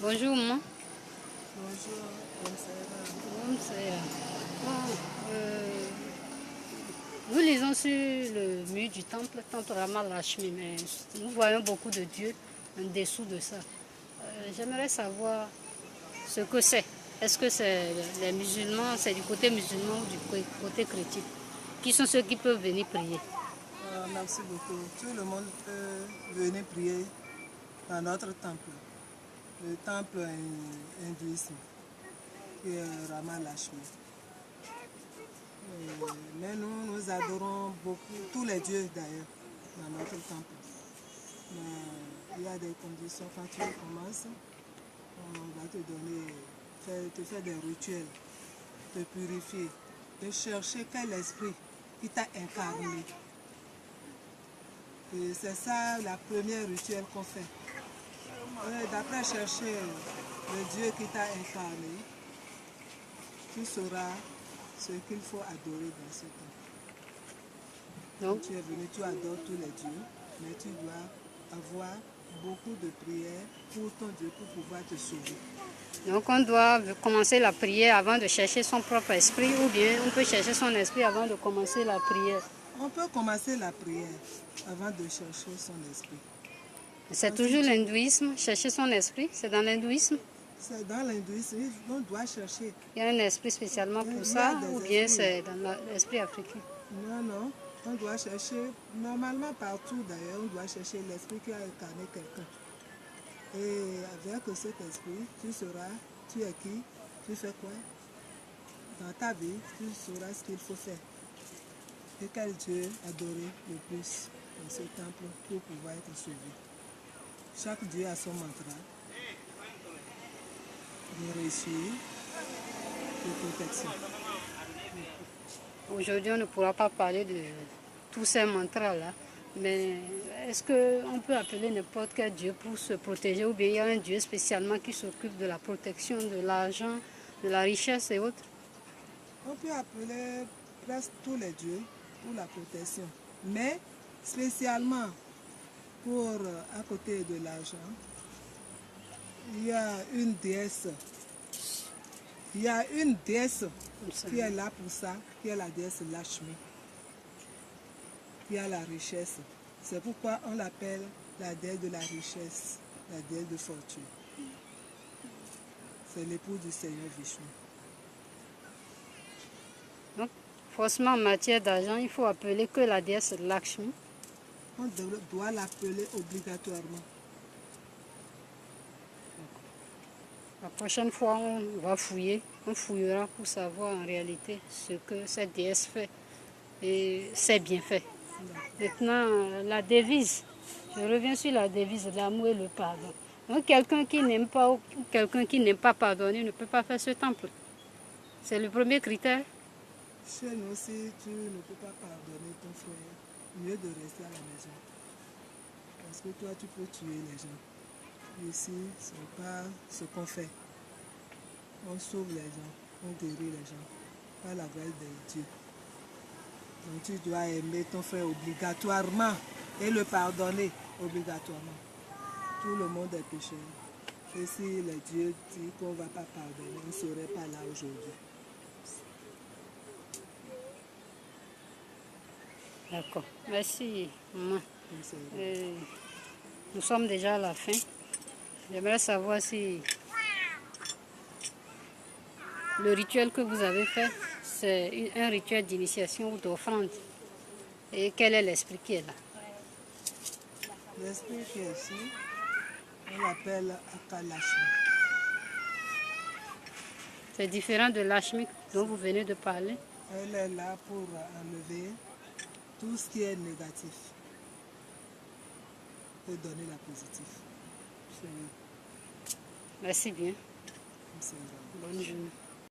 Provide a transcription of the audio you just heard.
Bonjour, maman. Bonjour, Bon, nous lisons sur le mur du temple Rama Lakshmi, mais nous voyons beaucoup de dieux en dessous de ça. J'aimerais savoir ce que c'est. Est-ce que c'est les musulmans, c'est du côté musulman ou du côté chrétien? Qui sont ceux qui peuvent venir prier? merci beaucoup. Tout le monde peut venir prier dans notre temple, le temple hindouisme, qui est Rama Lakshmi. Mais nous adorons beaucoup, tous les dieux d'ailleurs, dans notre temple. Mais il y a des conditions. Quand tu commences, on va te donner, te faire des rituels, te purifier, de chercher quel esprit qui t'a incarné. Et c'est ça la première rituel qu'on fait. D'après chercher le Dieu qui t'a incarné, tu sauras ce qu'il faut adorer dans ce temps. Donc, tu es venu, tu adores tous les dieux, mais tu dois avoir beaucoup de prières pour ton Dieu pour pouvoir te sauver. donc on doit commencer la prière avant de chercher son propre esprit, ou bien on peut chercher son esprit avant de commencer la prière. On peut commencer la prière avant de chercher son esprit. C'est toujours l'hindouisme, chercher son esprit, c'est dans l'hindouisme? C'est dans l'hindouisme, on doit chercher. Il y a un esprit spécialement pour ça, ou bien c'est dans l'esprit africain? Non, non, on doit chercher, normalement partout d'ailleurs, on doit chercher l'esprit qui a incarné quelqu'un. Et avec cet esprit, tu sauras, tu es qui, tu fais quoi. Dans ta vie, tu sauras ce qu'il faut faire. Et quel Dieu adorer le plus dans ce temple pour pouvoir être sauvé. Chaque Dieu a son mantra de réussir, de protection. Aujourd'hui, on ne pourra pas parler de tous ces mantras-là, mais est-ce qu'on peut appeler n'importe quel Dieu pour se protéger, ou bien il y a un Dieu spécialement qui s'occupe de la protection, de l'argent, de la richesse et autres? On peut appeler presque tous les dieux pour la protection, mais spécialement pour à côté de l'argent, il y a une déesse. Il y a une déesse qui est là pour ça, qui est la déesse Lakshmi, qui a la richesse. C'est pourquoi on l'appelle la déesse de la richesse, la déesse de fortune. C'est l'époux du Seigneur Vishnu. Donc, forcément, en matière d'argent, il faut appeler que la déesse Lakshmi. On doit l'appeler obligatoirement. La prochaine fois, on va fouiller, on fouillera pour savoir en réalité ce que cette déesse fait et ses bienfaits. Maintenant, la devise, je reviens sur la devise, l'amour et le pardon. Donc, quelqu'un qui n'aime pas ou quelqu'un qui n'aime pas pardonner ne peut pas faire ce temple. C'est le premier critère. Chez nous, si tu ne peux pas pardonner ton frère, mieux de rester à la maison. Parce que toi, tu peux tuer les gens. Ici, ce n'est pas ce qu'on fait. On sauve les gens, on guérit les gens par la grâce de Dieu. Donc tu dois aimer ton frère obligatoirement et le pardonner obligatoirement. Tout le monde est pécheur. Et si le Dieu dit qu'on ne va pas pardonner, on ne serait pas là aujourd'hui. D'accord. Merci, maman. Nous sommes déjà à la fin. J'aimerais savoir si le rituel que vous avez fait, c'est un rituel d'initiation ou d'offrande. Et quel est l'esprit qui est là? L'esprit qui est ici, on l'appelle Akalashmi. C'est différent de l'Ashmi dont vous venez de parler. Elle est là pour enlever tout ce qui est négatif et donner la positive. Merci bien. Merci. Bonne journée.